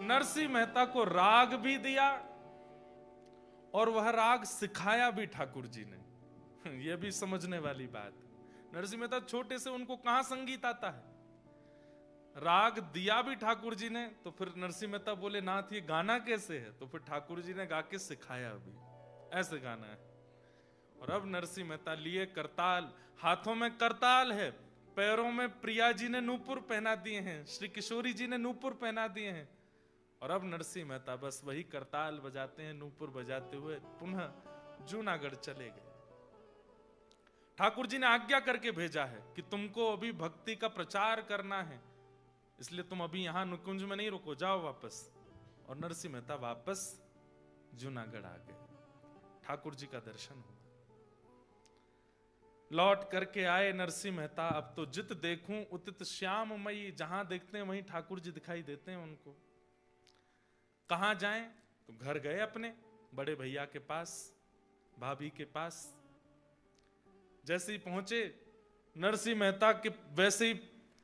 नरसिंह मेहता को राग भी दिया और वह राग सिखाया भी ठाकुर जी ने। यह भी समझने वाली बात। नरसिंह मेहता छोटे से, उनको कहां संगीत आता है? राग दिया भी ठाकुर जी ने, तो फिर नरसिंह मेहता बोले नाथ ये गाना कैसे है? तो फिर ठाकुर जी ने गा के सिखाया भी, ऐसे गाना है। और अब नरसिंह मेहता लिए करताल, हाथों में करताल है, पैरों में प्रिया जी ने नूपुर पहना दिए हैं, श्री किशोरी जी ने नूपुर पहना दिए हैं। और अब नरसिंह मेहता बस वही करताल बजाते हैं, नूपुर बजाते हुए पुनः जूनागढ़ चले गए। ठाकुर जी ने आज्ञा करके भेजा है कि तुमको अभी भक्ति का प्रचार करना है, इसलिए तुम अभी यहां नुकुंज में नहीं रुको, जाओ वापस। और नरसिंह मेहता वापस जूनागढ़ आ गए। ठाकुर जी का दर्शन हुआ, लौट करके आए नरसिंह मेहता। अब तो जित देखूं उतित श्याममयी, जहां देखते हैं वहीं ठाकुर जी दिखाई देते हैं उनको। कहां जाएं? तो घर गए अपने बड़े भैया के पास, भाभी के पास। जैसे ही पहुंचे नरसिंह मेहता के वैसे ही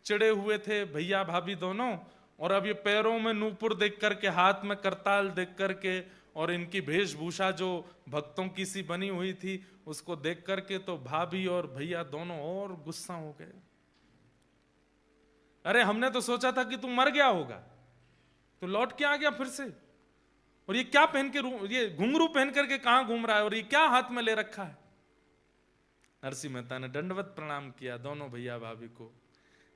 चिड़े हुए थे भैया भाभी दोनों। और अब ये पैरों में नूपुर देख करके, हाथ में करताल देख करके, और इनकी वेशभूषा जो भक्तों की सी बनी हुई थी उसको देख करके तो भाभी और भैया दोनों और गुस्सा हो गए। अरे हमने तो सोचा था कि तू मर गया होगा, तो लौट के आ गया फिर से। और ये क्या पहन के, ये घुंघरू पहन करके कहां घूम रहा है, और ये क्या हाथ में ले रखा है? नरसिंह मेहता ने दंडवत प्रणाम किया दोनों भैया भाभी को।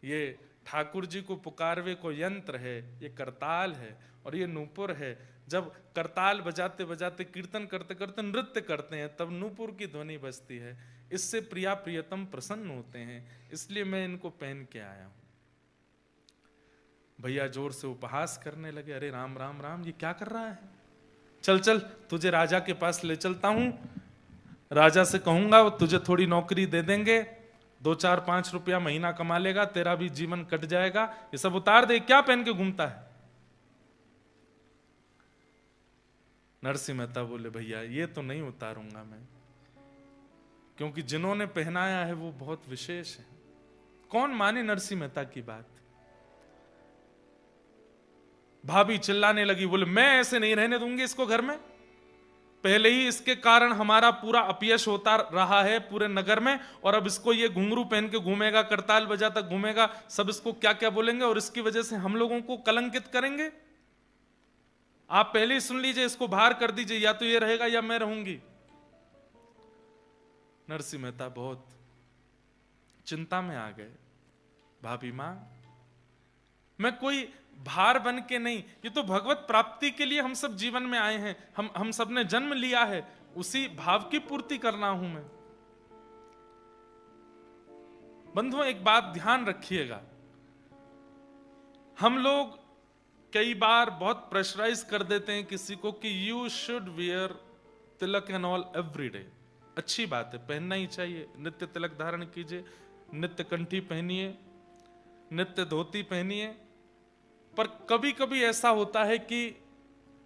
ये ठाकुर जी को पुकारवे को यंत्र है, ये करताल है और ये नूपुर है। जब करताल बजाते बजाते, कीर्तन करते करते नृत्य करते हैं, तब नूपुर की ध्वनि बजती है। इससे प्रिया प्रियतम प्रसन्न होते हैं, इसलिए मैं इनको पहन के आया हूं। भैया जोर से उपहास करने लगे, अरे राम राम राम, ये क्या कर रहा है? चल चल, तुझे राजा के पास ले चलता हूं, राजा से कहूंगा वो तुझे थोड़ी नौकरी दे देंगे, 2-4-5 रुपया महीना कमा लेगा, तेरा भी जीवन कट जाएगा। ये सब उतार दे, क्या पहन के घूमता है? नरसिंह मेहता बोले भैया ये तो नहीं उतारूंगा मैं, क्योंकि जिन्होंने पहनाया है वो बहुत विशेष है। कौन माने नरसिंह मेहता की बात? भाभी चिल्लाने लगी, बोले मैं ऐसे नहीं रहने दूंगी इसको घर में। पहले ही इसके कारण हमारा पूरा अपयश होता रहा है पूरे नगर में, और अब इसको ये घुंघरू पहन के घूमेगा, करताल बजाता घूमेगा, सब इसको क्या क्या बोलेंगे और इसकी वजह से हम लोगों को कलंकित करेंगे। आप पहले ही सुन लीजिए, इसको बाहर कर दीजिए, या तो ये रहेगा या मैं रहूंगी। नरसिंह मेहता बहुत चिंता में आ गए। भाभी मां, मैं कोई भार बन के नहीं, ये तो भगवत प्राप्ति के लिए हम सब जीवन में आए हैं, हम सब ने जन्म लिया है, उसी भाव की पूर्ति करना हूं मैं। बंधुओं एक बात ध्यान रखिएगा, हम लोग कई बार बहुत प्रेशराइज कर देते हैं किसी को कि you should wear Tilak and all every day. अच्छी बात है, पहनना ही चाहिए, नित्य तिलक धारण कीजिए, नित्य कंठी पहनिए, नित्य धोती पहनिए। पर कभी कभी ऐसा होता है कि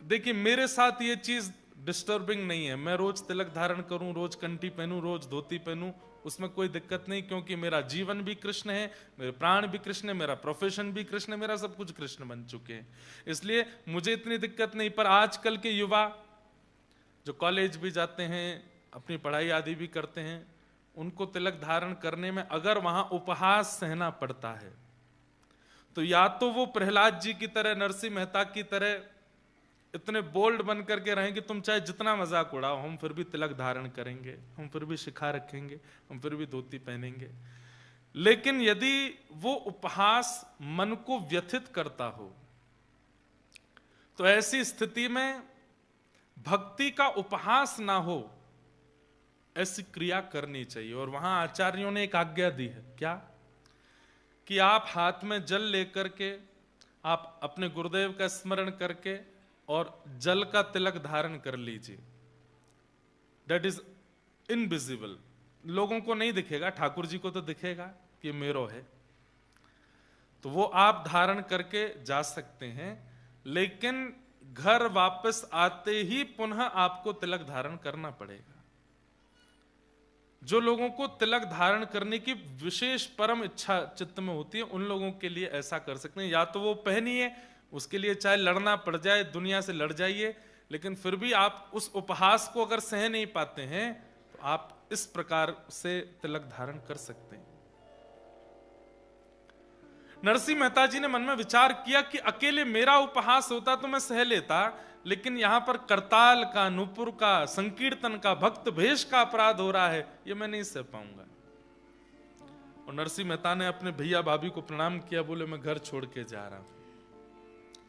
देखिए मेरे साथ ये चीज डिस्टर्बिंग नहीं है, मैं रोज तिलक धारण करूं, रोज कंठी पहनूं, रोज धोती पहनूं, उसमें कोई दिक्कत नहीं, क्योंकि मेरा जीवन भी कृष्ण है, मेरे प्राण भी कृष्ण है, मेरा प्रोफेशन भी कृष्ण है, मेरा सब कुछ कृष्ण बन चुके हैं, इसलिए मुझे इतनी दिक्कत नहीं। पर आजकल के युवा जो कॉलेज भी जाते हैं, अपनी पढ़ाई आदि भी करते हैं, उनको तिलक धारण करने में अगर वहां उपहास सहना पड़ता है, तो या तो वो प्रहलाद जी की तरह, नरसिंह मेहता की तरह इतने बोल्ड बन करके रहें कि तुम चाहे जितना मजाक उड़ाओ, हम फिर भी तिलक धारण करेंगे, हम फिर भी शिखा रखेंगे, हम फिर भी धोती पहनेंगे। लेकिन यदि वो उपहास मन को व्यथित करता हो, तो ऐसी स्थिति में भक्ति का उपहास ना हो, ऐसी क्रिया करनी चाहिए। और वहां आचार्यों ने एक आज्ञा दी है, क्या? कि आप हाथ में जल लेकर के, आप अपने गुरुदेव का स्मरण करके और जल का तिलक धारण कर लीजिए। दैट इज इनविजिबल, लोगों को नहीं दिखेगा, ठाकुर जी को तो दिखेगा कि मेरो है, तो वो आप धारण करके जा सकते हैं। लेकिन घर वापस आते ही पुनः आपको तिलक धारण करना पड़ेगा। जो लोगों को तिलक धारण करने की विशेष परम इच्छा चित्त में होती है, उन लोगों के लिए ऐसा कर सकते हैं, या तो वो पहनिए, उसके लिए चाहे लड़ना पड़ जाए, दुनिया से लड़ जाइए, लेकिन फिर भी आप उस उपहास को अगर सह नहीं पाते हैं तो आप इस प्रकार से तिलक धारण कर सकते हैं। नरसिंह मेहता जी ने मन में विचार किया कि अकेले मेरा उपहास होता तो मैं सह लेता, लेकिन यहां पर करताल का, नूपुर का, संकीर्तन का, भक्त भेष का अपराध हो रहा है, ये मैं नहीं सह पाऊंगा। और नरसिंह मेहता ने अपने भैया भाभी को प्रणाम किया, बोले मैं घर छोड़ के जा रहा हूं।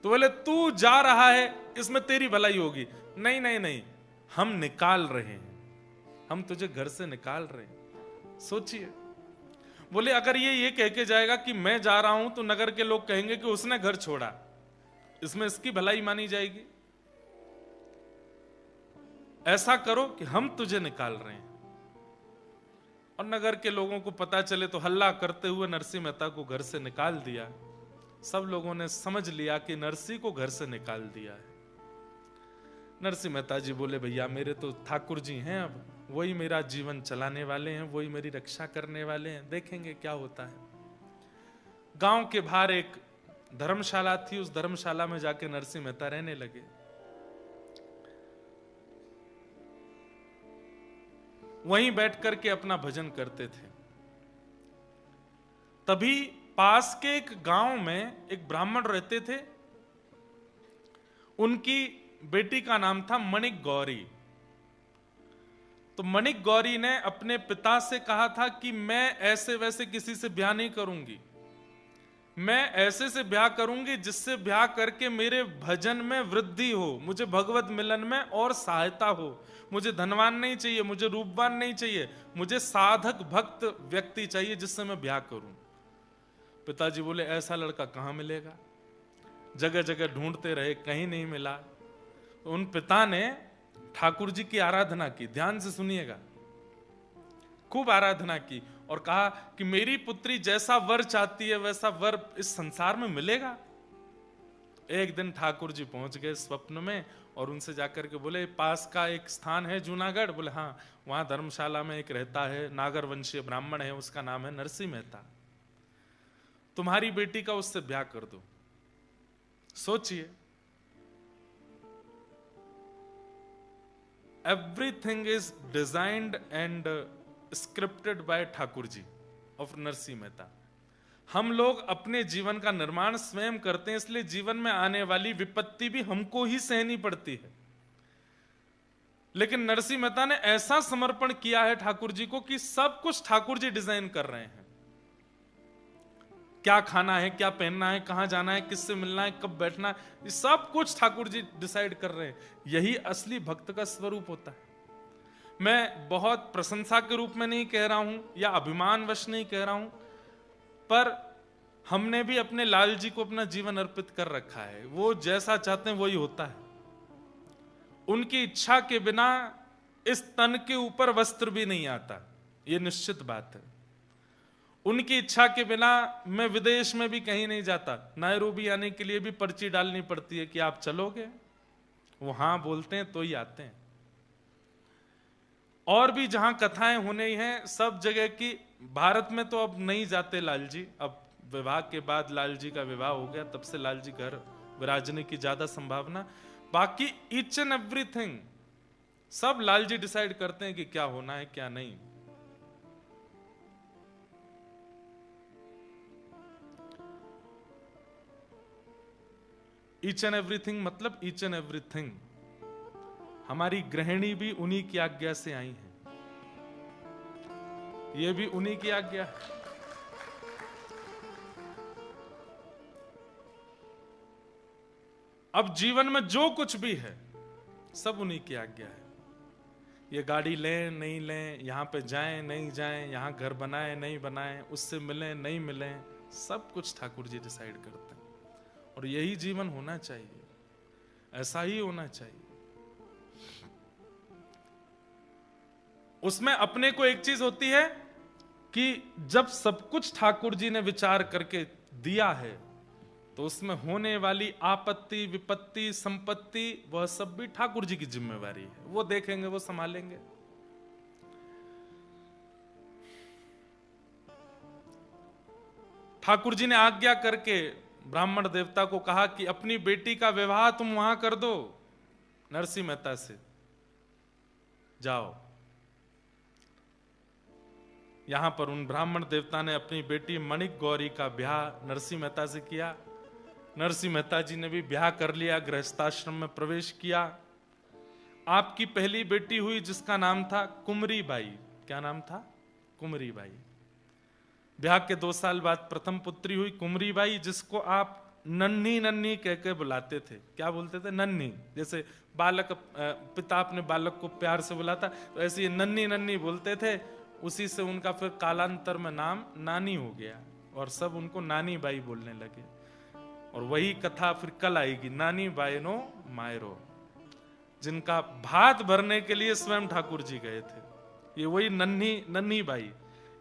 तो बोले तू जा रहा है इसमें तेरी भलाई होगी। नहीं नहीं नहीं, हम निकाल रहे हैं, हम तुझे घर से निकाल रहे हैं। सोचिए, बोले अगर ये कह के जाएगा कि मैं जा रहा हूं तो नगर के लोग कहेंगे कि उसने घर छोड़ा, इसमें इसकी भलाई मानी जाएगी। ऐसा करो कि हम तुझे निकाल रहे हैं। और नगर के लोगों को पता चले तो हल्ला करते हुए नरसिंह मेहता को घर से निकाल दिया। सब लोगों ने समझ लिया कि नरसिंह को घर से निकाल दिया है। नरसिंह मेहता जी बोले भैया मेरे तो ठाकुर जी हैं, अब वही मेरा जीवन चलाने वाले हैं, वही मेरी रक्षा करने वाले हैं, देखेंगे क्या होता है। गांव के बाहर एक धर्मशाला थी, उस धर्मशाला में जाके नरसिंह मेहता रहने लगे। वहीं बैठ करके अपना भजन करते थे। तभी पास के एक गांव में एक ब्राह्मण रहते थे, उनकी बेटी का नाम था मणिक गौरी। तो मणिक गौरी ने अपने पिता से कहा था कि मैं ऐसे वैसे किसी से ब्याह नहीं करूंगी, मैं ऐसे से ब्याह करूंगी जिससे ब्याह करके मेरे भजन में वृद्धि हो, मुझे भगवत मिलन में और सहायता हो। मुझे धनवान नहीं चाहिए, मुझे रूपवान नहीं चाहिए, मुझे साधक भक्त व्यक्ति चाहिए जिससे मैं ब्याह करूं। पिताजी बोले ऐसा लड़का कहां मिलेगा, जगह जगह ढूंढते रहे, कहीं नहीं मिला। तो उन पिता ने ठाकुर जी की आराधना की, ध्यान से सुनिएगा, खूब आराधना की और कहा कि मेरी पुत्री जैसा वर चाहती है वैसा वर इस संसार में मिलेगा। एक दिन ठाकुर जी पहुंच गए स्वप्न में और उनसे जाकर के बोले पास का एक स्थान है जूनागढ़। बोले हाँ, वहां धर्मशाला में एक रहता है, नागर वंशीय ब्राह्मण है, उसका नाम है नरसिंह मेहता, तुम्हारी बेटी का उससे ब्याह कर दो। सोचिए, everything is designed and scripted by Thakur ji of Narsinh Mehta. हम लोग अपने जीवन का निर्माण स्वयं करते हैं, इसलिए जीवन में आने वाली विपत्ति भी हमको ही सहनी पड़ती है। लेकिन नरसिंह मेहता ने ऐसा समर्पण किया है ठाकुर जी को कि सब कुछ ठाकुर जी डिजाइन कर रहे हैं। क्या खाना है, क्या पहनना है, कहां जाना है, किससे मिलना है, कब बैठना है, ये सब कुछ ठाकुर जी डिसाइड कर रहे हैं। यही असली भक्त का स्वरूप होता है। मैं बहुत प्रशंसा के रूप में नहीं कह रहा हूं या अभिमानवश नहीं कह रहा हूं, पर हमने भी अपने लाल जी को अपना जीवन अर्पित कर रखा है। वो जैसा चाहते हैं वही होता है। उनकी इच्छा के बिना इस तन के ऊपर वस्त्र भी नहीं आता, ये निश्चित बात है। उनकी इच्छा के बिना मैं विदेश में भी कहीं नहीं जाता। नायरोबी आने के लिए भी पर्ची डालनी पड़ती है कि आप चलोगे, वो हां बोलते हैं तो ही आते हैं। और भी जहां कथाएं होने हैं सब जगह की, भारत में तो अब नहीं जाते लाल जी, अब विवाह के बाद लाल जी का विवाह हो गया, तब से लाल जी घर विराजने की ज्यादा संभावना। बाकी ईच एंड एवरीथिंग सब लाल जी डिसाइड करते हैं कि क्या होना है क्या नहीं। ईच एंड एवरीथिंग मतलब ईच एंड एवरीथिंग। हमारी गृहिणी भी उन्हीं की आज्ञा से आई है, ये भी उन्हीं की आज्ञा है। अब जीवन में जो कुछ भी है सब उन्हीं की आज्ञा है। ये गाड़ी लें नहीं लें, यहां पे जाएं नहीं जाएं, यहां घर बनाएं नहीं बनाएं, उससे मिलें नहीं मिलें, सब कुछ ठाकुर जी डिसाइड करते हैं। और यही जीवन होना चाहिए, ऐसा ही होना चाहिए। उसमें अपने को एक चीज होती है कि जब सब कुछ ठाकुर जी ने विचार करके दिया है तो उसमें होने वाली आपत्ति विपत्ति संपत्ति वह सब भी ठाकुर जी की जिम्मेवारी है। वो देखेंगे, वो संभालेंगे। ठाकुर जी ने आज्ञा करके ब्राह्मण देवता को कहा कि अपनी बेटी का विवाह तुम वहां कर दो नरसिंह मेहता से, जाओ। यहां पर उन ब्राह्मण देवता ने अपनी बेटी मणिक गौरी का ब्याह नरसिंह मेहता से किया। नरसिंह मेहता जी ने भी ब्याह कर लिया, गृहस्थाश्रम में प्रवेश किया। आपकी पहली बेटी हुई जिसका नाम था कुमरी बाई। क्या नाम था? कुमरी बाई। ब्याह के 2 साल बाद प्रथम पुत्री हुई कुमरी बाई, जिसको आप नन्ही नन्ही कह के बुलाते थे। क्या बोलते थे? नन्ही। जैसे बालक, पिता अपने बालक को प्यार से बुलाता, तो ऐसे ही नन्ही नन्ही बोलते थे। उसी से उनका फिर कालांतर में नाम नानी हो गया और सब उनको नानी बाई बोलने लगे। और वही कथा फिर कल आएगी, नानी बायनो मायरो, जिनका भात भरने के लिए स्वयं ठाकुर जी गए थे। ये वही नन्ही नन्ही बाई,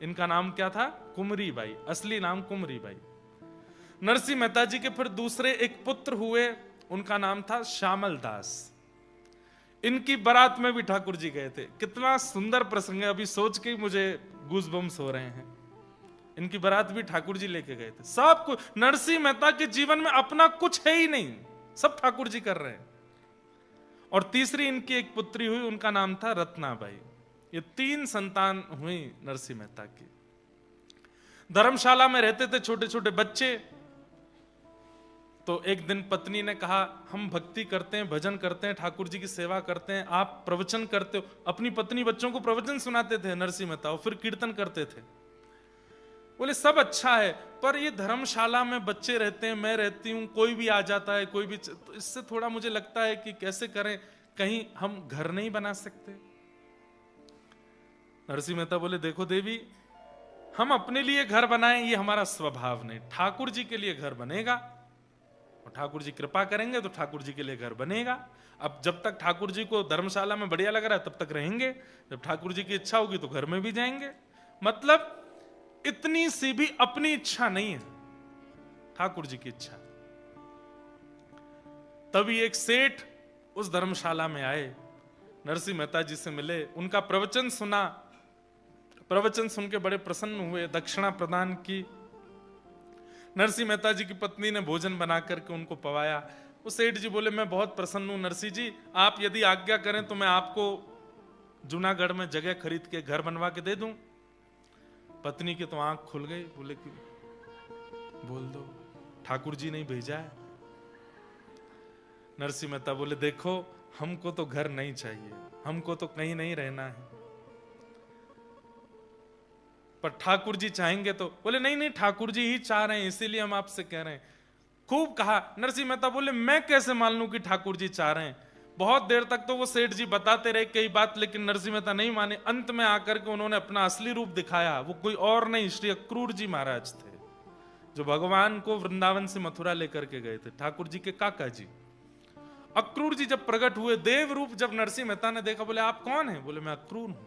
इनका नाम क्या था? कुमरी बाई, असली नाम कुमरी बाई। नरसिंह मेहता जी के फिर दूसरे एक पुत्र हुए, उनका नाम था श्यामल दास। इनकी बारात में भी ठाकुर जी गए थे। कितना सुंदर प्रसंग है, अभी सोच के ही मुझे गूज़बम्स हो रहे हैं। इनकी बारात भी ठाकुर जी लेके गए थे। सब कुछ नरसिंह मेहता के जीवन में अपना कुछ है ही नहीं, सब ठाकुर जी कर रहे हैं। और तीसरी इनकी एक पुत्री हुई, उनका नाम था रत्नाबाई। ये 3 संतान हुई नरसिंह मेहता की। धर्मशाला में रहते थे छोटे छोटे बच्चे। तो एक दिन पत्नी ने कहा, हम भक्ति करते हैं, भजन करते हैं, ठाकुर जी की सेवा करते हैं, आप प्रवचन करते हो। अपनी पत्नी बच्चों को प्रवचन सुनाते थे नरसिंह मेहता, और फिर कीर्तन करते थे। बोले सब अच्छा है, पर ये धर्मशाला में बच्चे रहते हैं, मैं रहती हूं, कोई भी आ जाता है, कोई भी, तो इससे थोड़ा मुझे लगता है कि कैसे करें, कहीं हम घर नहीं बना सकते। नरसिंह मेहता बोले, देखो देवी, हम अपने लिए घर बनाएं ये हमारा स्वभाव नहीं, ठाकुर जी के लिए घर बनेगा, और ठाकुर जी कृपा करेंगे तो ठाकुर जी के लिए घर बनेगा। अब जब तक ठाकुर जी को धर्मशाला में बढ़िया लग रहा है तब तक रहेंगे, जब ठाकुर जी की इच्छा होगी तो घर में भी जाएंगे। मतलब इतनी सी भी अपनी इच्छा नहीं है, ठाकुर जी की इच्छा। तभी एक सेठ उस धर्मशाला में आए, नरसिंह मेहता जी से मिले, उनका प्रवचन सुना। प्रवचन सुन के बड़े प्रसन्न हुए, दक्षिणा प्रदान की। नरसिंह मेहता जी की पत्नी ने भोजन बना करके उनको पवाया। वो सेठ जी बोले, मैं बहुत प्रसन्न हूं नरसिंह जी, आप यदि आज्ञा करें तो मैं आपको जूनागढ़ में जगह खरीद के घर बनवा के दे दूं। पत्नी की तो आंख खुल गई, बोले कि बोल दो, ठाकुर जी ने भेजा है। नरसिंह मेहता बोले, देखो हमको तो घर नहीं चाहिए, हमको तो कहीं नहीं रहना है, पर ठाकुर जी चाहेंगे तो। बोले नहीं नहीं, ठाकुर जी ही चाह रहे हैं, इसीलिए हम आपसे कह रहे हैं। खूब कहा। नरसिंह मेहता बोले, मैं कैसे मान लूं कि ठाकुर जी चाह रहे हैं। बहुत देर तक तो वो सेठ जी बताते रहे कई बात, लेकिन नरसिंह मेहता नहीं माने। अंत में आकर के उन्होंने अपना असली रूप दिखाया। वो कोई और नहीं, श्री अक्रूर जी महाराज थे, जो भगवान को वृंदावन से मथुरा लेकर के गए थे, ठाकुर जी के काका जी। अक्रूर जी जब प्रकट हुए देव रूप, जब नरसिंह मेहता ने देखा, बोले आप कौन है? बोले मैं अक्रूर हूं,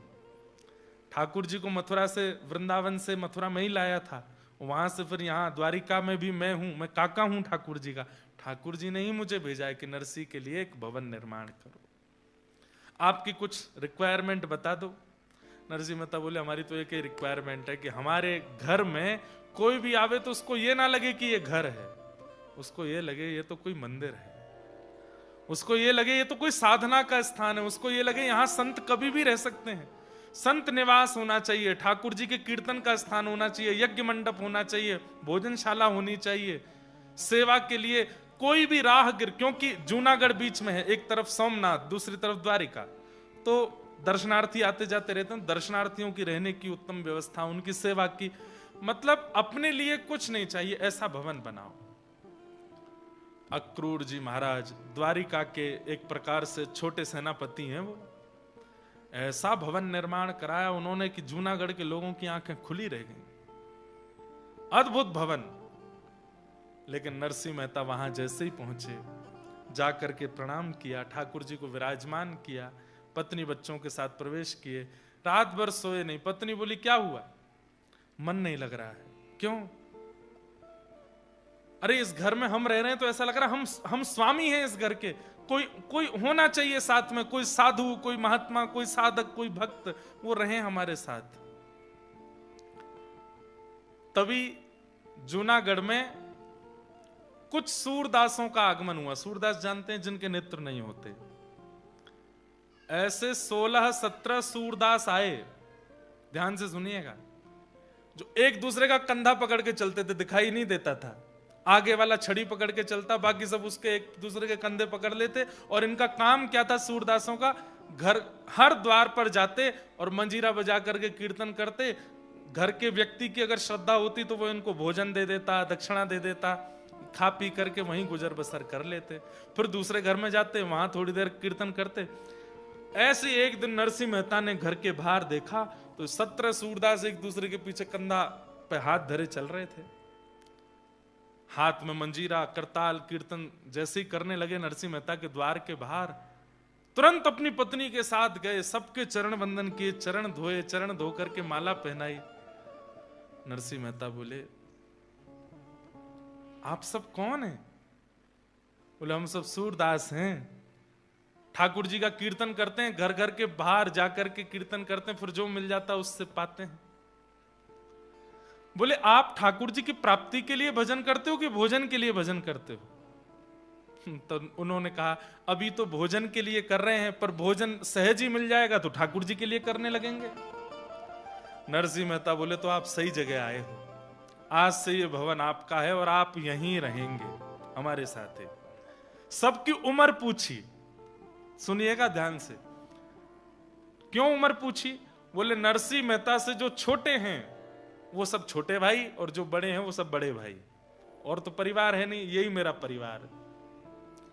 ठाकुर जी को मथुरा से, वृंदावन से मथुरा में ही लाया था, वहां से फिर यहाँ द्वारिका में भी मैं हूं, मैं काका हूं ठाकुर जी का। ठाकुर जी ने ही मुझे भेजा है कि नरसिंह के लिए एक भवन निर्माण करो, आपकी कुछ रिक्वायरमेंट बता दो। नरसिंह मेहता बोले, हमारी तो एक ही रिक्वायरमेंट है कि हमारे घर में कोई भी आवे तो उसको ये ना लगे कि ये घर है, उसको ये लगे ये तो कोई मंदिर है, उसको ये लगे ये तो कोई साधना का स्थान है, उसको ये लगे यहां संत कभी भी रह सकते हैं, संत निवास होना चाहिए, ठाकुर जी के कीर्तन का स्थान होना चाहिए, यज्ञ मंडप होना चाहिए, भोजनशाला होनी चाहिए, सेवा के लिए कोई भी राहगीर, क्योंकि जूनागढ़ बीच में है, एक तरफ सोमनाथ, दूसरी तरफ द्वारिका, तो दर्शनार्थी आते जाते रहते हैं। दर्शनार्थियों की रहने की उत्तम व्यवस्था, उनकी सेवा की, मतलब अपने लिए कुछ नहीं चाहिए, ऐसा भवन बनाओ। अक्रूर जी महाराज द्वारिका के एक प्रकार से छोटे सेनापति हैं, वो ऐसा भवन निर्माण कराया उन्होंने कि जूनागढ़ के लोगों की आंखें खुली रह गईं। अद्भुत भवन। लेकिन नरसिंह मेहता वहां जैसे ही पहुंचे, जाकर के प्रणाम किया, ठाकुर जी को विराजमान किया, पत्नी बच्चों के साथ प्रवेश किए, रात भर सोए नहीं। पत्नी बोली, क्या हुआ? मन नहीं लग रहा है। क्यों? अरे इस घर में हम रह रहे हैं तो ऐसा लग रहा है हम स्वामी हैं इस घर के, कोई होना चाहिए साथ में, कोई साधु, कोई महात्मा, कोई साधक, कोई भक्त, वो रहे हमारे साथ। तभी जूनागढ़ में कुछ सूरदासों का आगमन हुआ। सूरदास जानते हैं जिनके नेत्र नहीं होते। ऐसे 16-17 सूरदास आए, ध्यान से सुनिएगा, जो एक दूसरे का कंधा पकड़ के चलते थे, दिखाई नहीं देता था। आगे वाला छड़ी पकड़ के चलता, बाकी सब उसके एक दूसरे के कंधे पकड़ लेते। और इनका काम क्या था सूरदासों का? घर हर द्वार पर जाते और मंजीरा बजा करके कीर्तन करते। घर के व्यक्ति की अगर श्रद्धा होती तो वो इनको भोजन दे देता, दक्षिणा दे देता, खा पी करके वहीं गुजर बसर कर लेते। फिर दूसरे घर में जाते, वहां थोड़ी देर कीर्तन करते। ऐसे एक दिन नरसिंह मेहता ने घर के बाहर देखा तो 17 सूरदास एक दूसरे के पीछे कंधा पे हाथ धरे चल रहे थे, हाथ में मंजीरा, करताल, कीर्तन जैसे ही करने लगे नरसिंह मेहता के द्वार के बाहर, तुरंत अपनी पत्नी के साथ गए, सबके चरण वंदन किए, चरण धोए, चरण धो करके माला पहनाई। नरसिंह मेहता बोले, आप सब कौन हैं? बोले, हम सब सूरदास हैं, ठाकुर जी का कीर्तन करते हैं, घर घर के बाहर जाकर के कीर्तन करते हैं, फिर जो मिल जाता है उससे पाते हैं। बोले, आप ठाकुर जी की प्राप्ति के लिए भजन करते हो कि भोजन के लिए भजन करते हो? तो उन्होंने कहा, अभी तो भोजन के लिए कर रहे हैं, पर भोजन सहज ही मिल जाएगा तो ठाकुर जी के लिए करने लगेंगे। नरसिंह मेहता बोले, तो आप सही जगह आए हो, आज से ये भवन आपका है और आप यहीं रहेंगे हमारे साथ है। सबकी उम्र पूछी, सुनिएगा ध्यान से। क्यों उम्र पूछी? बोले, नरसिंह मेहता से जो छोटे हैं वो सब छोटे भाई, और जो बड़े हैं वो सब बड़े भाई, और तो परिवार है नहीं, यही मेरा परिवार।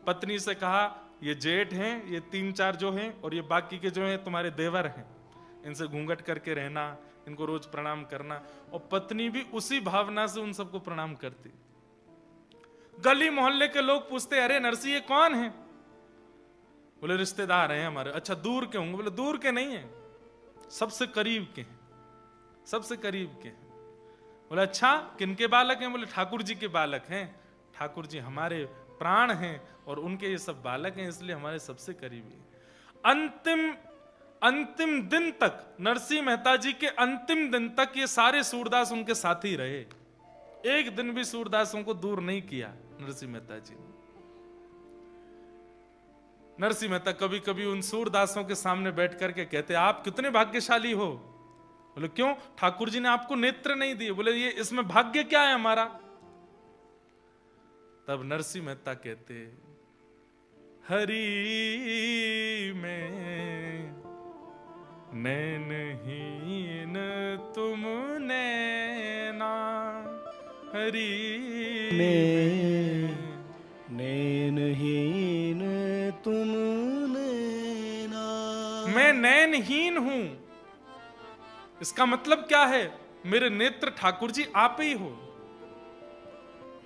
पत्नी से कहा, ये जेठ हैं, ये 3-4 जो हैं, और ये बाकी के जो हैं तुम्हारे देवर हैं, इनसे घूंघट करके रहना, इनको रोज प्रणाम करना। और पत्नी भी उसी भावना से उन सबको प्रणाम करती। गली मोहल्ले के लोग पूछते, अरे नरसिंह ये कौन है? बोले, रिश्तेदार हैं हमारे। अच्छा, दूर के होंगे? बोले, दूर के नहीं है, सबसे करीब के हैं, सबसे करीब के हैं। बोले, अच्छा, किनके बालक हैं? बोले, ठाकुर जी के बालक हैं, ठाकुर जी हमारे प्राण हैं और उनके ये सब बालक हैं, इसलिए हमारे सबसे करीबी हैं। अंतिम दिन तक, नरसिंह मेहता जी के अंतिम दिन तक ये सारे सूरदास उनके साथ ही रहे। एक दिन भी सूरदासों को दूर नहीं किया नरसिंह मेहता जी ने। नरसिंह मेहता कभी कभी उन सूरदासों के सामने बैठ करके कहते, आप कितने भाग्यशाली हो। बोले, क्यों? ठाकुर जी ने आपको नेत्र नहीं दिए। बोले, ये इसमें भाग्य क्या है हमारा? तब नरसिंह मेहता कहते, हरि में नैनहीन तुम नैना, हरि में नैनहीन तुम नैना। मैं नैनहीन हूं, इसका मतलब क्या है? मेरे नेत्र ठाकुर जी आप ही हो।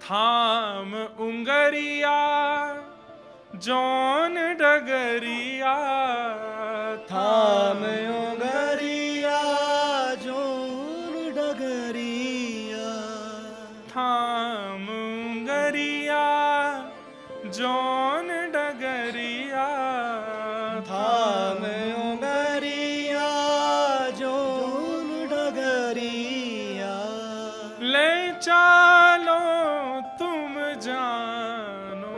थाम उंगरिया जौन डगरिया, थाम उंगरिया जौन डगरिया, थाम उंगरिया जौन डगरिया, थाम उंगरिया जौन डगरिया। ले चालो तुम जानो,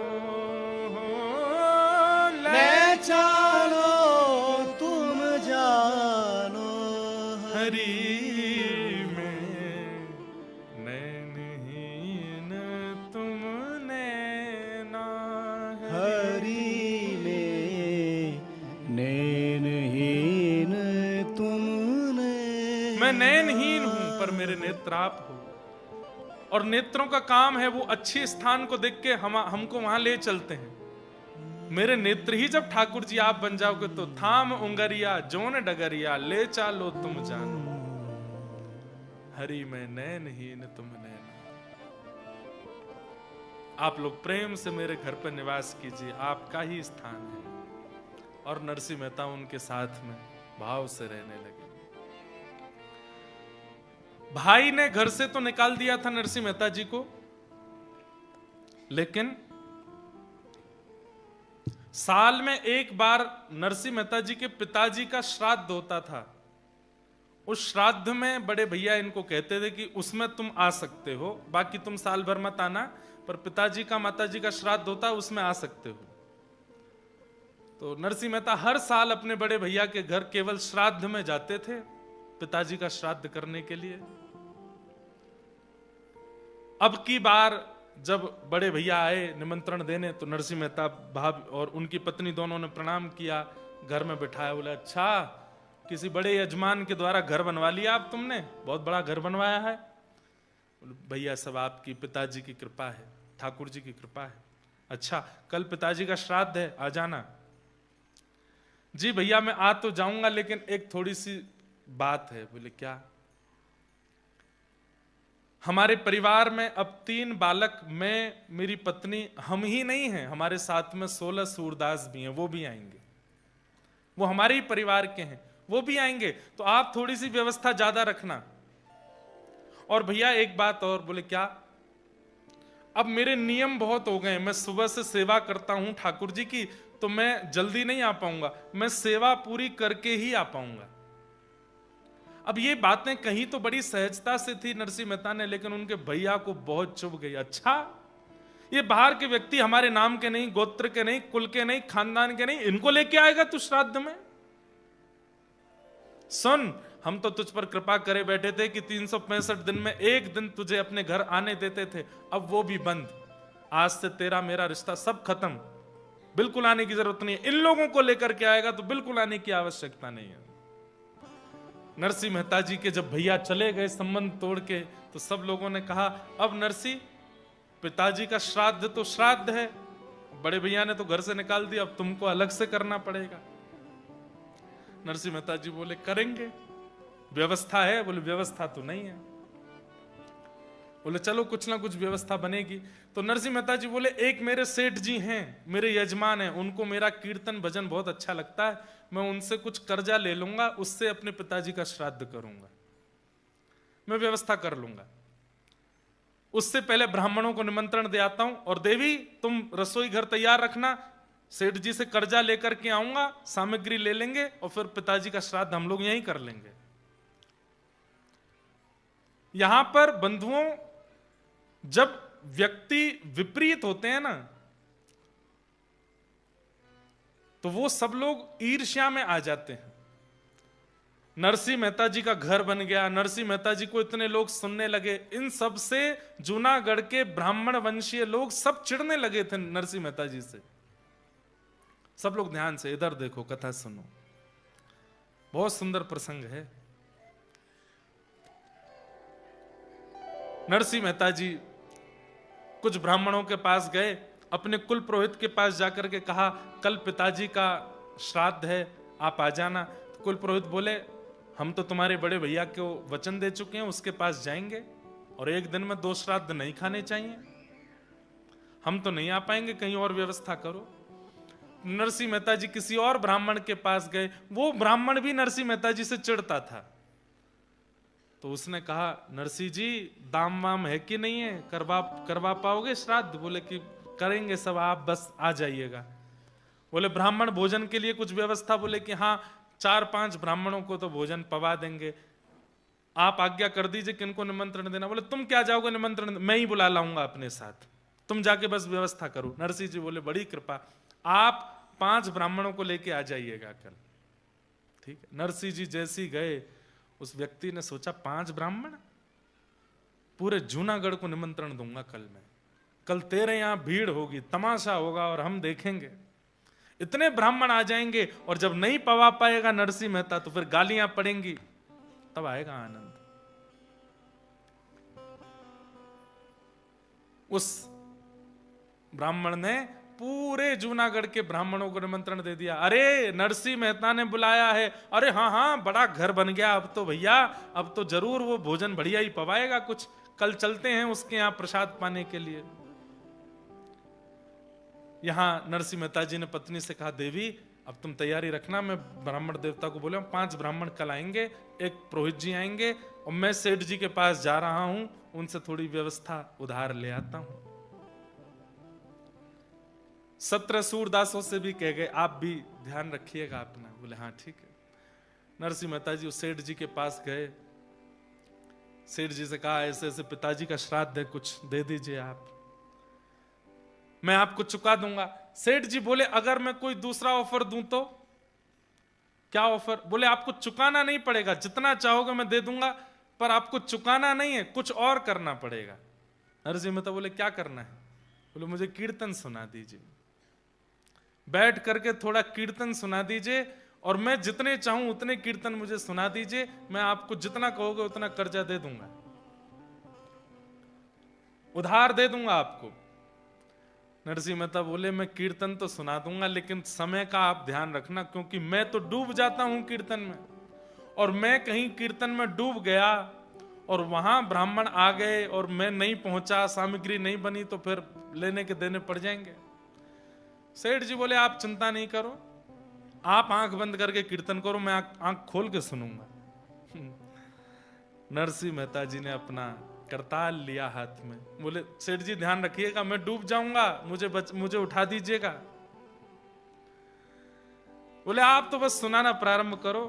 ले चालो तुम जानो, हरि में नैनहीन तुम नैना, हरि में नैनहीन तुम नैना। मैं नैनहीन हूं पर मेरे नेत्र आप हो। और नेत्रों का काम है वो अच्छे स्थान को देख के हमको वहां ले चलते हैं। मेरे नेत्र ही जब ठाकुर जी आप बन जाओगे तो थाम उंगरिया जोन डगरिया ले चालो तुम जानो, हरि में नैनहीन तुम नैना। आप लोग प्रेम से मेरे घर पर निवास कीजिए, आपका ही स्थान है। और नरसिंह मेहता उनके साथ में भाव से रहने लगे। भाई ने घर से तो निकाल दिया था नरसिंह मेहता जी को, लेकिन साल में एक बार नरसिंह मेहता जी के पिताजी का श्राद्ध होता था। उस श्राद्ध में बड़े भैया इनको कहते थे कि उसमें तुम आ सकते हो, बाकी तुम साल भर मत आना, पर पिताजी का माताजी का श्राद्ध होता है, उसमें आ सकते हो। तो नरसिंह मेहता हर साल अपने बड़े भैया के घर केवल श्राद्ध में जाते थे, पिताजी का श्राद्ध करने के लिए। अब की बार जब बड़े भैया आए निमंत्रण देने, तो नरसिंह मेहता भाभी और उनकी पत्नी दोनों ने प्रणाम किया, घर में बिठाया। बोले अच्छा, किसी बड़े यजमान के द्वारा घर बनवा लिया आप तुमने, बहुत बड़ा घर बनवाया है। भैया सब आपकी पिताजी की कृपा है, ठाकुर जी की कृपा है। अच्छा, कल पिताजी का श्राद्ध है, आ जाना। जी भैया मैं आ तो जाऊंगा, लेकिन एक थोड़ी सी बात है। बोले क्या? हमारे परिवार में अब 3 बालक, मैं, मेरी पत्नी, हम ही नहीं हैं, हमारे साथ में 16 सूरदास भी हैं, वो भी आएंगे, वो हमारे ही परिवार के हैं, वो भी आएंगे, तो आप थोड़ी सी व्यवस्था ज्यादा रखना। और भैया एक बात और। बोले क्या? अब मेरे नियम बहुत हो गए, मैं सुबह से सेवा करता हूं ठाकुर जी की, तो मैं जल्दी नहीं आ पाऊंगा, मैं सेवा पूरी करके ही आ पाऊंगा। अब ये बातें कहीं तो बड़ी सहजता से थी नरसिंह मेहता ने, लेकिन उनके भैया को बहुत चुभ गई। अच्छा, ये बाहर के व्यक्ति हमारे नाम के नहीं, गोत्र के नहीं, कुल के नहीं, खानदान के नहीं, इनको लेके आएगा तू श्राद्ध में? सुन, हम तो तुझ पर कृपा करे बैठे थे कि 365 दिन में एक दिन तुझे अपने घर आने देते थे, अब वो भी बंद। आज से तेरा मेरा रिश्ता सब खत्म, बिल्कुल आने की जरूरत नहीं है। इन लोगों को लेकर के आएगा तो बिल्कुल आने की आवश्यकता नहीं है। नरसिंह मेहता जी के जब भैया चले गए संबंध तोड़ के, तो सब लोगों ने कहा अब नरसिंह, पिताजी का श्राद्ध तो श्राद्ध है, बड़े भैया ने तो घर से निकाल दिया, अब तुमको अलग से करना पड़ेगा। नरसिंह मेहता जी बोले करेंगे, व्यवस्था है? बोले व्यवस्था तो नहीं है। बोले चलो कुछ ना कुछ व्यवस्था बनेगी। तो नरसिंह मेहता जी बोले एक मेरे सेठ जी हैं, मेरे यजमान हैं, उनको मेरा कीर्तन भजन बहुत अच्छा लगता है, मैं उनसे कुछ कर्जा ले लूंगा, उससे अपने पिताजी का श्राद्ध करूंगा, मैं व्यवस्था कर लूंगा। उससे पहले ब्राह्मणों को निमंत्रण दे आता हूं, और देवी तुम रसोई घर तैयार रखना, सेठ जी से कर्जा लेकर के आऊंगा, सामग्री ले लेंगे और फिर पिताजी का श्राद्ध हम लोग यहीं कर लेंगे। यहां पर बंधुओं, जब व्यक्ति विपरीत होते हैं ना, तो वो सब लोग ईर्ष्या में आ जाते हैं। नरसिंह मेहता जी का घर बन गया, नरसिंह मेहता जी को इतने लोग सुनने लगे, इन सब से जूनागढ़ के ब्राह्मण वंशीय लोग सब चिढ़ने लगे थे नरसिंह मेहता जी से। सब लोग ध्यान से इधर देखो, कथा सुनो, बहुत सुंदर प्रसंग है। नरसिंह मेहता जी कुछ ब्राह्मणों के पास गए, अपने कुल पुरोहित के पास जाकर के कहा कल पिताजी का श्राद्ध है, आप आ जाना। तो कुल पुरोहित बोले हम तो तुम्हारे बड़े भैया को वचन दे चुके हैं, उसके पास जाएंगे, और एक दिन में 2 श्राद्ध नहीं खाने चाहिए, हम तो नहीं आ पाएंगे, कहीं और व्यवस्था करो। नरसिंह मेहता जी किसी और ब्राह्मण के पास गए, वो ब्राह्मण भी नरसिंह मेहता जी से चिढ़ता था। तो उसने कहा नरसिंह जी दाम वाम है कि नहीं है, करवा पाओगे श्राद्ध? बोले कि करेंगे सब, आप बस आ जाइएगा। बोले ब्राह्मण भोजन के लिए कुछ व्यवस्था? बोले कि हाँ, 4-5 ब्राह्मणों को तो भोजन पवा देंगे, आप आज्ञा कर दीजिए किनको निमंत्रण देना। बोले तुम क्या जाओगे निमंत्रण, मैं ही बुला लाऊंगा अपने साथ, तुम जाके बस व्यवस्था करो। नरसिंह जी बोले बड़ी कृपा, आप 5 ब्राह्मणों को लेके आ जाइएगा कल। ठीक है। नरसिंह जी जैसी गए, उस व्यक्ति ने सोचा 5 ब्राह्मण, पूरे जूनागढ़ को निमंत्रण दूंगा कल मैं, कल तेरे यहां भीड़ होगी, तमाशा होगा और हम देखेंगे, इतने ब्राह्मण आ जाएंगे, और जब नहीं पवा पाएगा नरसिंह मेहता तो फिर गालियां पड़ेंगी, तब आएगा आनंद। उस ब्राह्मण ने पूरे जूनागढ़ के ब्राह्मणों को निमंत्रण दे दिया। अरे नरसिंह मेहता ने बुलाया है, अरे हाँ हाँ बड़ा घर बन गया अब तो भैया, अब तो जरूर वो भोजन बढ़िया ही पवाएगा कुछ, कल चलते हैं उसके यहां प्रसाद पाने के लिए। यहां नरसिंह मेहता जी ने पत्नी से कहा देवी अब तुम तैयारी रखना, मैं ब्राह्मण देवता को बोला 5 ब्राह्मण कल आएंगे, एक पुरोहित जी आएंगे, और मैं सेठ जी के पास जा रहा हूं, उनसे थोड़ी व्यवस्था उधार ले आता हूं। 17 सूरदासों से भी कह गए आप भी ध्यान रखिएगा अपना। बोले हाँ ठीक है। नरसिंह मेहता जी उस सेठ जी के पास गए, सेठ जी से कहा ऐसे ऐसे पिताजी का श्राद्ध है, कुछ दे दीजिए आप। मैं आपको चुका दूंगा। सेठ जी बोले अगर मैं कोई दूसरा ऑफर दूं तो? क्या ऑफर? बोले आपको चुकाना नहीं पड़ेगा, जितना चाहोगे मैं दे दूंगा, पर आपको चुकाना नहीं है, कुछ और करना पड़ेगा। नरसिंह मेहता बोले क्या करना है? बोले मुझे कीर्तन सुना दीजिए, बैठ करके थोड़ा कीर्तन सुना दीजिए, और मैं जितने चाहूं उतने कीर्तन मुझे सुना दीजिए, मैं आपको जितना कहोगे उतना कर्जा दे दूंगा, उधार दे दूंगा आपको। नरसिंह मेहता बोले मैं कीर्तन तो सुना दूंगा, लेकिन समय का आप ध्यान रखना, क्योंकि मैं तो डूब जाता हूं कीर्तन में, और मैं कहीं कीर्तन में डूब गया और वहां ब्राह्मण आ गए और मैं नहीं पहुंचा, सामग्री नहीं बनी, तो फिर लेने के देने पड़ जाएंगे। सेठ जी बोले आप चिंता नहीं करो, आप आंख बंद करके कीर्तन करो, मैं आंख खोल के सुनूंगा। नरसिंह मेहता जी ने अपना करताल लिया हाथ में, बोले सेठ जी ध्यान रखिएगा, मैं डूब जाऊंगा, मुझे उठा दीजिएगा। बोले आप तो बस सुनाना प्रारंभ करो,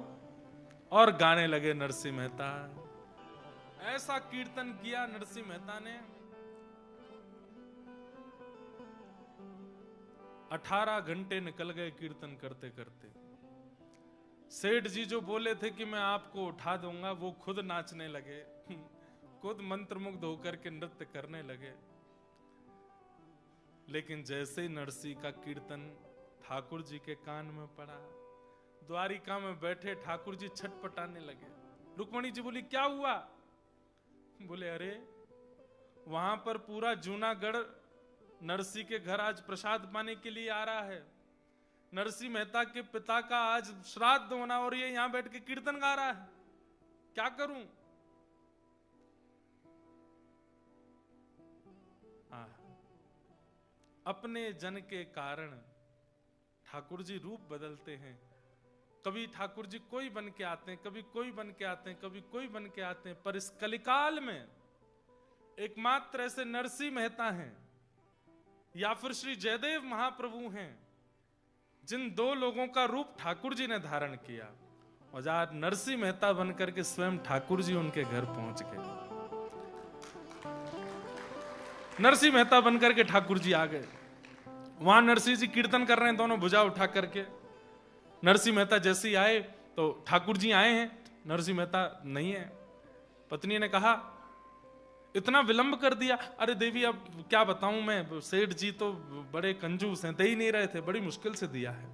और गाने लगे नरसिंह मेहता। ऐसा कीर्तन किया नरसिंह मेहता ने, 18 घंटे निकल गए कीर्तन करते करते। सेठ जी जो बोले थे कि मैं आपको उठा दूंगा, वो खुद नाचने लगे, खुद मंत्रमुग्ध होकर के नृत्य करने लगे। लेकिन जैसे ही नरसिंह का कीर्तन ठाकुर जी के कान में पड़ा, द्वारिका में बैठे ठाकुर जी छटपटाने लगे। रुक्मणी जी बोली क्या हुआ? बोले अरे वहां पर पूरा जूनागढ़ नरसिंह के घर आज प्रसाद पाने के लिए आ रहा है। नरसिंह मेहता के पिता का आज श्राद्ध होना, और ये यहां बैठ के कीर्तन गा रहा है, क्या करूं? अपने जन के कारण ठाकुर जी रूप बदलते हैं। कभी ठाकुर जी कोई बन के आते हैं, कभी कोई बन के आते हैं, कभी कोई बन के आते हैं, पर इस कलिकाल में एकमात्र ऐसे नरसिंह मेहता हैं या फिर श्री जयदेव महाप्रभु हैं, जिन दो लोगों का रूप ठाकुर जी ने धारण किया, और आज नरसिंह मेहता बनकर के स्वयं ठाकुर जी उनके घर पहुंच गए। नरसिंह मेहता बनकर के ठाकुर जी आ गए, वहां नरसिंह जी कीर्तन कर रहे हैं, दोनों भुजा उठा करके। नरसिंह मेहता जैसे ही आए तो ठाकुर जी आए हैं, नरसिंह मेहता नहीं है। पत्नी ने कहा इतना विलंब कर दिया। अरे देवी अब क्या बताऊं मैं, सेठ जी तो बड़े कंजूस हैं, दे ही नहीं रहे थे, बड़ी मुश्किल से दिया है।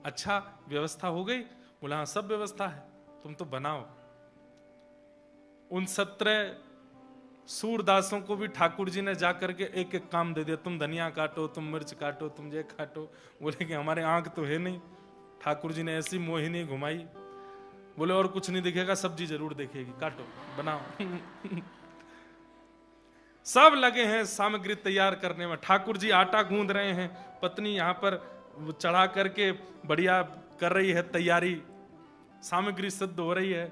अच्छा व्यवस्था हो गई? बोला हाँ सब व्यवस्था है, तुम तो बनाओ। उन 17 सूरदासों को भी ठाकुर जी ने जाकर के एक एक काम दे दिया, तुम धनिया काटो, तुम मिर्च काटो, तुम ये काटो। बोले कि हमारे आंख तो है नहीं। ठाकुर जी ने ऐसी मोहिनी घुमाई, बोले और कुछ नहीं दिखेगा, सब्जी जरूर दिखेगी, काटो बनाओ। सब लगे हैं सामग्री तैयार करने में। ठाकुर जी आटा गूंद रहे हैं, पत्नी यहां पर चढ़ा करके बढ़िया कर रही है तैयारी, सामग्री सिद्ध हो रही है।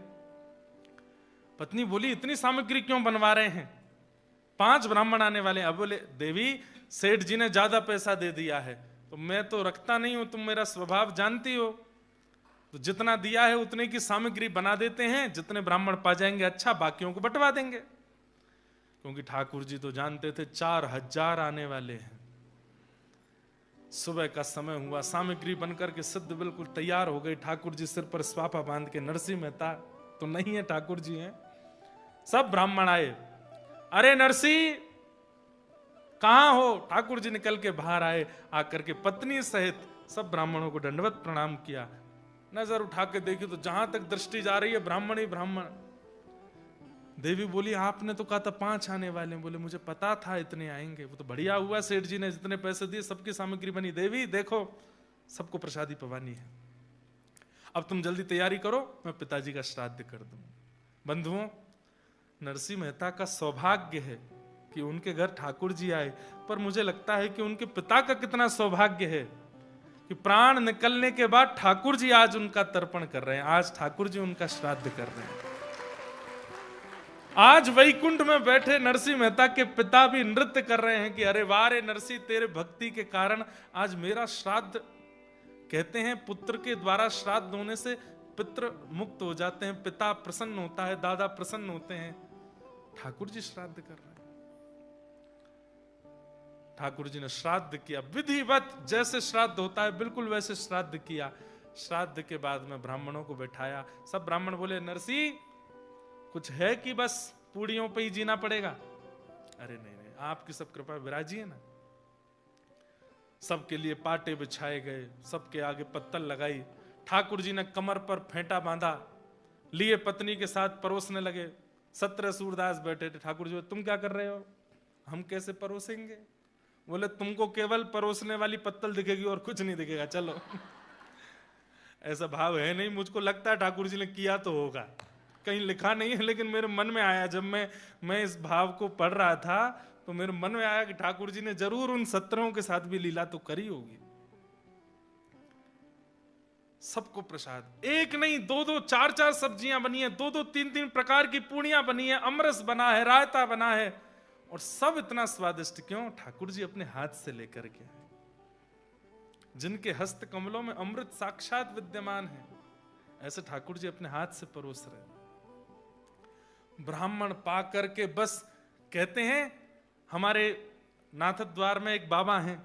पत्नी बोली इतनी सामग्री क्यों बनवा रहे हैं, 5 ब्राह्मण आने वाले। अब बोले देवी सेठ जी ने ज्यादा पैसा दे दिया है, तो मैं तो रखता नहीं हूं, तुम मेरा स्वभाव जानती हो, तो जितना दिया है उतने की सामग्री बना देते हैं, जितने ब्राह्मण पा जाएंगे अच्छा, बाकियों को बंटवा देंगे। क्योंकि ठाकुर जी तो जानते थे 4000 आने वाले हैं। सुबह का समय हुआ, सामग्री बनकर के सिद्ध बिल्कुल तैयार हो गई। ठाकुर जी सिर पर स्वापा बांध के, नरसिंह मेहता तो नहीं है, ठाकुर जी हैं। सब ब्राह्मण आए, अरे नरसिंह कहां हो? ठाकुर जी निकल के बाहर आए, आकर के पत्नी सहित सब ब्राह्मणों को दंडवत प्रणाम किया। नजर उठा के देखी तो जहां तक दृष्टि जा रही है ब्राह्मण ही ब्राह्मण। देवी बोली आपने तो कहा था 5 आने वाले। बोले मुझे पता था इतने आएंगे, वो तो बढ़िया हुआ, सेठ जी ने जितने पैसे दिए सबकी सामग्री बनी। देवी देखो सबको प्रसादी पवानी है, अब तुम जल्दी तैयारी करो, मैं पिताजी का श्राद्ध कर दूं। बंधुओं, नरसिंह मेहता का सौभाग्य है कि उनके घर ठाकुर जी आए, पर मुझे लगता है कि उनके पिता का कितना सौभाग्य है कि प्राण निकलने के बाद ठाकुर जी आज उनका तर्पण कर रहे हैं, आज ठाकुर जी उनका श्राद्ध कर रहे हैं। आज वैकुंठ में बैठे नरसिंह मेहता के पिता भी नृत्य कर रहे हैं कि अरे वाह रे नरसिंह, तेरे भक्ति के कारण आज मेरा श्राद्ध। कहते हैं पुत्र के द्वारा श्राद्ध होने से पितृ मुक्त हो जाते हैं, पिता प्रसन्न होता है, दादा प्रसन्न होते हैं। ठाकुर जी श्राद्ध कर रहे हैं। ठाकुर जी ने श्राद्ध किया, विधिवत जैसे श्राद्ध होता है बिल्कुल वैसे श्राद्ध किया। श्राद्ध के बाद में ब्राह्मणों को बैठाया। सब ब्राह्मण बोले, नरसी कुछ है कि बस पूड़ियों पे ही जीना पड़ेगा? अरे नहीं नहीं, आपकी सब कृपा विराजिए ना। सबके लिए पाटे बिछाए गए, सबके आगे पत्तल लगाई। ठाकुर जी ने कमर पर फेंटा बांधा, लिए पत्नी के साथ परोसने लगे। 17 सूरदास बैठे थे। ठाकुर जी, तुम क्या कर रहे हो? हम कैसे परोसेंगे? बोले, तुमको केवल परोसने वाली पत्तल दिखेगी और कुछ नहीं दिखेगा, चलो। ऐसा भाव है नहीं। मुझको लगता है ठाकुर जी ने किया तो होगा, कहीं लिखा नहीं है, लेकिन मेरे मन में आया जब मैं इस भाव को पढ़ रहा था तो मेरे मन में आया कि ठाकुर जी ने जरूर उन 17 के साथ भी लीला तो करी होगी। सबको प्रसाद, एक नहीं 2-2 4-4 सब्जियां बनी है, 2-2 3-3 प्रकार की पूड़ियां बनी है, अमरस बना है, रायता बना है, और सब इतना स्वादिष्ट क्यों? ठाकुर जी अपने हाथ से लेकर के आए। जिनके हस्त कमलों में अमृत साक्षात विद्यमान है, ऐसे ठाकुर जी अपने हाथ से परोस रहे। ब्राह्मण पा करके बस कहते हैं, हमारे नाथ द्वार में एक बाबा हैं,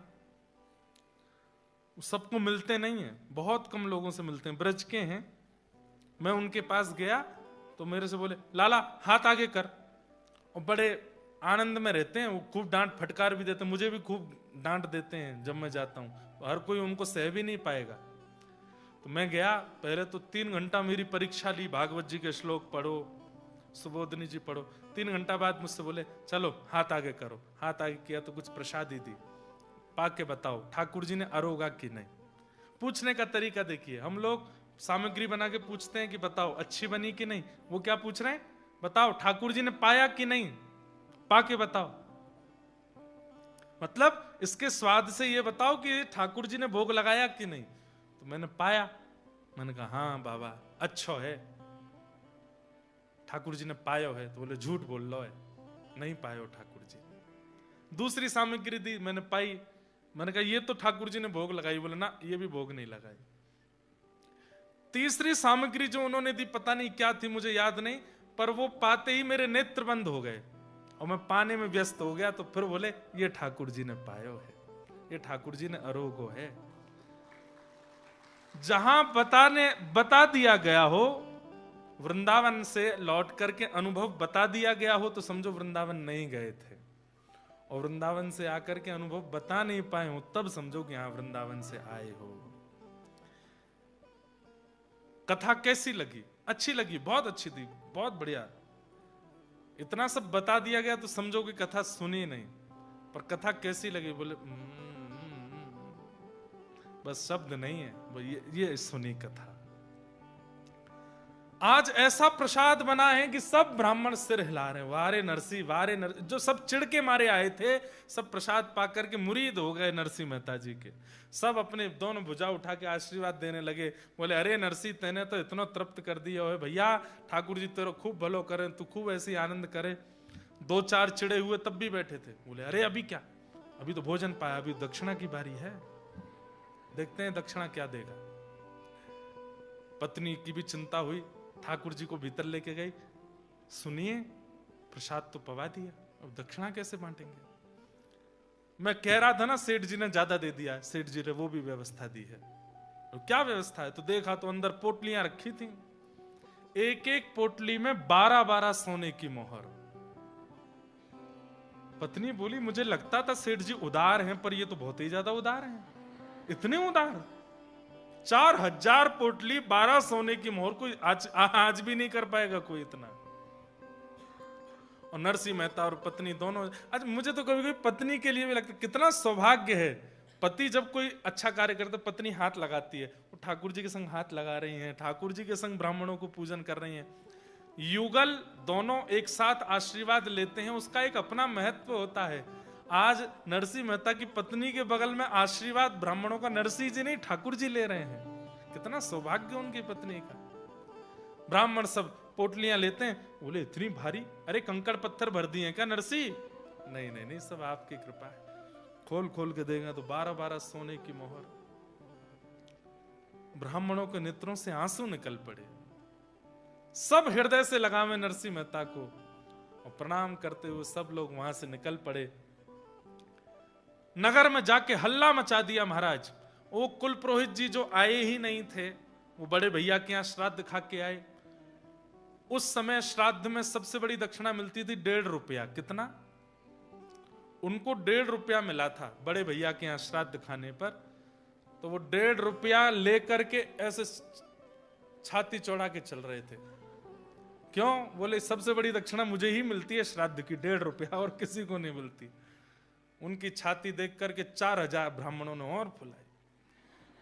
सबको मिलते नहीं है, बहुत कम लोगों से मिलते हैं, ब्रज के हैं। मैं उनके पास गया तो मेरे से बोले, लाला हाथ आगे कर, और बड़े आनंद में रहते हैं। वो खूब डांट फटकार भी देते हैं, मुझे भी खूब डांट देते हैं जब मैं जाता हूं, तो हर कोई उनको सह भी नहीं पाएगा। तो मैं गया, पहले तो 3 घंटा मेरी परीक्षा ली, भागवत जी के श्लोक पढ़ो, सुबोधनी जी पढ़ो। 3 घंटा बाद मुझसे बोले, चलो हाथ आगे करो। हाथ आगे किया तो कुछ प्रसादी दी, पा के बताओ ठाकुर जी ने अरोगा कि नहीं। पूछने का तरीका देखिए, हम लोग सामग्री बना के पूछते हैं कि बताओ अच्छी बनी कि नहीं, वो क्या पूछ रहे हैं? बताओ ठाकुर जी ने पाया कि नहीं, पा के बताओ। मतलब इसके स्वाद से ये बताओ कि ठाकुर जी ने भोग लगाया कि नहीं। तो मैंने पाया, मैंने कहा हाँ बाबा अच्छा है, ठाकुर जी ने पायो है। तो बोले झूठ बोल लो है, नहीं पायो ठाकुर जी। दूसरी सामग्री दी, मैंने पाई, मैंने कहा ये तो ठाकुर जी ने भोग लगाई। बोले ना, ये भी भोग नहीं लगाई। तीसरी सामग्री जो उन्होंने दी, पता नहीं क्या थी, मुझे याद नहीं, पर वो पाते ही मेरे नेत्र बंद हो गए और मैं पाने में व्यस्त हो गया। तो फिर बोले ये ठाकुर जी ने पायो है, ये ठाकुर जी ने अरोगो है। जहां बता दिया गया हो, वृंदावन से लौट करके अनुभव बता दिया गया हो, तो समझो वृंदावन नहीं गए थे। और वृंदावन से आकर के अनुभव बता नहीं पाए हो, तब समझो कि यहां वृंदावन से आए हो। कथा कैसी लगी? अच्छी लगी, बहुत अच्छी थी, बहुत बढ़िया। इतना सब बता दिया गया तो समझो कि कथा सुनी नहीं, पर कथा कैसी लगी? बोले बस शब्द नहीं है, वो ये सुनी कथा। आज ऐसा प्रसाद बना है कि सब ब्राह्मण सिर हिला रहे हैं, वारे नरसी वारे नरसी। जो सब चिढ़ के मारे आए थे, सब प्रसाद पाकर के मुरीद हो गए नरसिंह मेहता जी के। सब अपने दोनों भुजा उठा के आशीर्वाद देने लगे। बोले अरे नरसी, तेने तो इतना तृप्त कर दिया है भैया, ठाकुर जी तेरा खूब भलो करे, तू खूब ऐसी आनंद करे। 2-4 चिड़े हुए तब भी बैठे थे। बोले अरे अभी क्या, अभी तो भोजन पाया, अभी दक्षिणा की बारी है, देखते हैं दक्षिणा क्या देगा। पत्नी की भी चिंता हुई, ठाकुर जी को भीतर लेके गई, सुनिए प्रसाद तो पवा दिया, अब दक्षिणा कैसे बांटेंगे? मैं कह रहा था ना सेठ जी ने ज्यादा दे दिया, सेठ जी ने वो भी व्यवस्था दी है। तो क्या व्यवस्था है? तो देखा तो अंदर पोटलियां रखी थी, एक एक पोटली में 12-12 सोने की मोहर। पत्नी बोली मुझे लगता था सेठ जी उदार हैं, पर ये तो बहुत ही ज्यादा उदार हैं। इतने उदार? 4000 पोटली 12 सोने की मोहर, कोई आज भी नहीं कर पाएगा कोई इतना। और नरसिंह मेहता और पत्नी दोनों, आज मुझे तो कभी कभी पत्नी के लिए भी लगता है कितना सौभाग्य है। पति जब कोई अच्छा कार्य करता है, पत्नी हाथ लगाती है, वो ठाकुर जी के संग हाथ लगा रही हैं, ठाकुर जी के संग ब्राह्मणों को पूजन कर रही हैं। युगल दोनों एक साथ आशीर्वाद लेते हैं, उसका एक अपना महत्व होता है। आज नरसिंह मेहता की पत्नी के बगल में आशीर्वाद ब्राह्मणों का नरसिंह जी नहीं ठाकुर जी ले रहे हैं। कितना सौभाग्य उनकी पत्नी का। ब्राह्मण सब पोटलियां लेते हैं, बोले इतनी भारी, अरे कंकड़ पत्थर भर दिए क्या नरसिंह? नहीं नहीं नहीं, सब आपकी कृपा है। खोल खोल के देगा तो 12-12 सोने की मोहर। ब्राह्मणों के नेत्रों से आंसू निकल पड़े, सब हृदय से लगावे नरसिंह मेहता को और प्रणाम करते हुए सब लोग वहां से निकल पड़े। नगर में जाके हल्ला मचा दिया महाराज। वो कुल पुरोहित जी जो आए ही नहीं थे, वो बड़े भैया के यहां श्राद्ध खा के आए। उस समय श्राद्ध में सबसे बड़ी दक्षिणा मिलती थी 1.5 रुपया। कितना? उनको 1.5 रुपया मिला था बड़े भैया के यहां श्राद्ध खाने पर। तो वो 1.5 रुपया लेकर के ऐसे छाती चौड़ा के चल रहे थे। क्यों? बोले सबसे बड़ी दक्षिणा मुझे ही मिलती है श्राद्ध की, 1.5 रुपया, और किसी को नहीं मिलती। उनकी छाती देख करके 4000 ब्राह्मणों ने और फुलाई।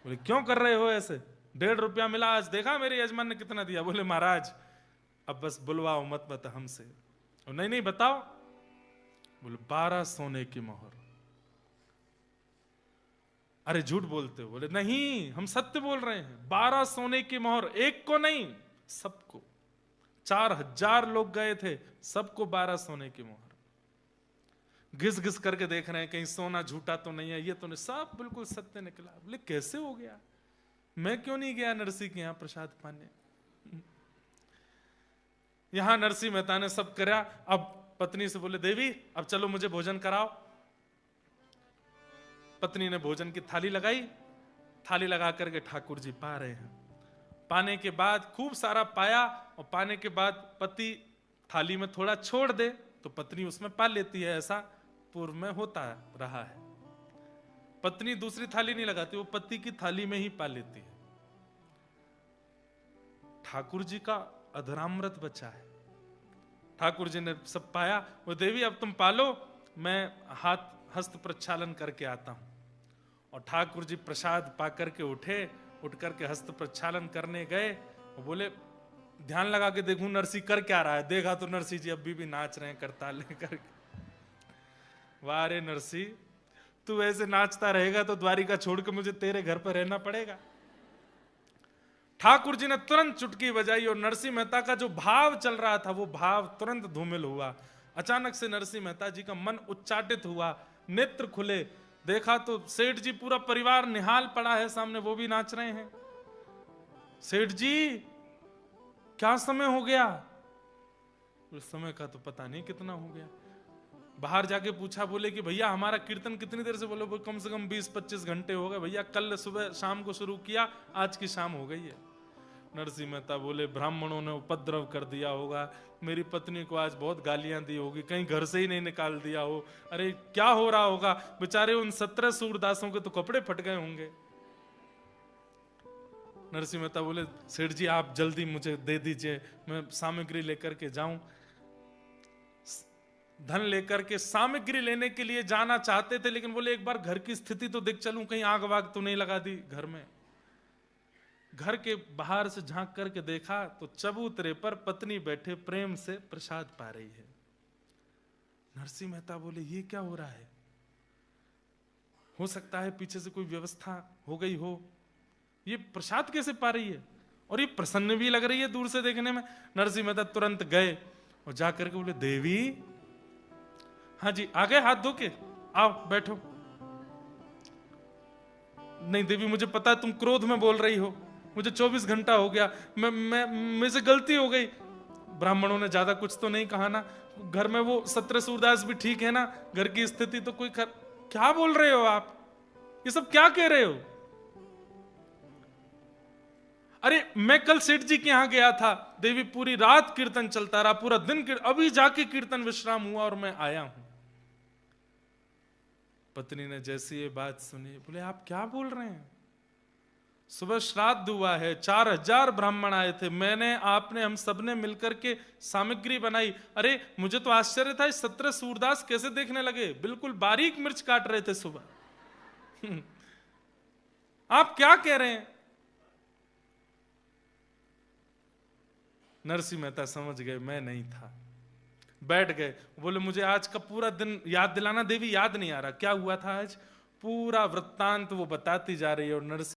बोले क्यों कर रहे हो ऐसे? 1.5 रुपया मिला, आज देखा मेरे यजमान ने कितना दिया? बोले महाराज अब बस बुलवाओ मत बता हमसे। नहीं नहीं बताओ। बोले 12 सोने की मोहर। अरे झूठ बोलते हो? बोले नहीं हम सत्य बोल रहे हैं, 12 सोने की मोहर, एक को नहीं सबको। 4000 लोग गए थे, सबको 12 सोने की मोहर। घिस घिस करके देख रहे हैं कहीं सोना झूठा तो नहीं है, ये तो नहीं, सब बिल्कुल सत्य निकला। बोले कैसे हो गया? मैं क्यों नहीं गया नरसिंह के यहां प्रसाद पाने? यहां नरसिंह मेहता ने सब करा। अब पत्नी से बोले देवी अब चलो मुझे भोजन कराओ। पत्नी ने भोजन की थाली लगाई। थाली लगा करके ठाकुर जी पा रहे हैं। पाने के बाद खूब सारा पाया, और पाने के बाद पति थाली में थोड़ा छोड़ दे तो पत्नी उसमें पा लेती है। ऐसा पूर्व में होता रहा है। पत्नी दूसरी थाली नहीं लगाती, वो पति की थाली में ही पा लेती है। ठाकुर जी का अधरामृत बचा है। ठाकुर जी ने सब पाया। वो देवी अब तुम पालो, मैं हाथ हस्त प्रक्षालन करके आता हूं। और ठाकुर जी प्रसाद पा करके उठे, उठ करके हस्त प्रक्षालन करने गए। वो बोले ध्यान लगा के देखूं नरसिंह कर क्या रहा है। देखा तो नरसिंह जी अभी भी नाच रहे हैं करताल लेकर के। वाह रे नरसिंह, तू ऐसे नाचता रहेगा तो द्वारिका छोड़ के मुझे तेरे घर पर रहना पड़ेगा। ठाकुर जी ने तुरंत चुटकी बजाई, और नरसिंह मेहता का जो भाव चल रहा था वो भाव तुरंत धूमिल हुआ। अचानक से नरसिंह मेहता जी का मन उच्चाटित हुआ, नेत्र खुले। देखा तो सेठ जी पूरा परिवार निहाल पड़ा है सामने, वो भी नाच रहे हैं। सेठ जी क्या समय हो गया? उस समय का तो पता नहीं कितना हो गया। बाहर जाके पूछा, बोले कि भैया हमारा कीर्तन कितनी देर से? बोले कम से कम 20-25 घंटे हो गए भैया, कल सुबह शाम को शुरू किया, आज की शाम हो गई है। नरसिंह मेहता बोले ब्राह्मणों ने उपद्रव कर दिया होगा, मेरी पत्नी को आज बहुत गालियां दी होगी, कहीं घर से ही नहीं निकाल दिया हो। अरे क्या हो रहा होगा? बेचारे उन 17 सूरदासों के तो कपड़े फट गए होंगे। नरसिंह मेहता बोले सेठ जी आप जल्दी मुझे दे दीजिए, मैं सामग्री लेकर के जाऊं। धन लेकर के सामग्री लेने के लिए जाना चाहते थे, लेकिन बोले एक बार घर की स्थिति तो देख चलूं, कहीं आग वाग तो नहीं लगा दी घर में। घर के बाहर से झांक करके देखा तो चबूतरे पर पत्नी बैठे प्रेम से प्रसाद पा रही है। नरसिंह मेहता बोले ये क्या हो रहा है? हो सकता है पीछे से कोई व्यवस्था हो गई हो, ये प्रसाद कैसे पा रही है? और ये प्रसन्न भी लग रही है दूर से देखने में। नरसिंह मेहता तुरंत गए और जाकर के बोले देवी। हाँ जी आ गए, हाथ धो के आओ बैठो। नहीं देवी मुझे पता है तुम क्रोध में बोल रही हो, मुझे 24 घंटा हो गया, मेरे से गलती हो गई। ब्राह्मणों ने ज्यादा कुछ तो नहीं कहा ना? घर में वो 17 सूरदास भी ठीक है ना? घर की स्थिति तो कोई क्या बोल रहे हो आप? ये सब क्या कह रहे हो? अरे मैं कल सेठ जी के यहां गया था देवी, पूरी रात कीर्तन चलता रहा, पूरा दिन अभी जाके कीर्तन विश्राम हुआ और मैं आया हूं। पत्नी ने जैसी ये बात सुनी बोले आप क्या बोल रहे हैं? सुबह श्राद्ध हुआ है, 4000 ब्राह्मण आए थे, मैंने आपने हम सबने मिलकर के सामग्री बनाई। अरे मुझे तो आश्चर्य था 17 सूरदास कैसे देखने लगे, बिल्कुल बारीक मिर्च काट रहे थे सुबह। आप क्या कह रहे हैं? नरसिंह मेहता समझ गए मैं नहीं था, बैठ गए। बोले मुझे आज का पूरा दिन याद दिलाना देवी, याद नहीं आ रहा क्या हुआ था आज। पूरा वृत्तांत वो बताती जा रही है और नरसिंह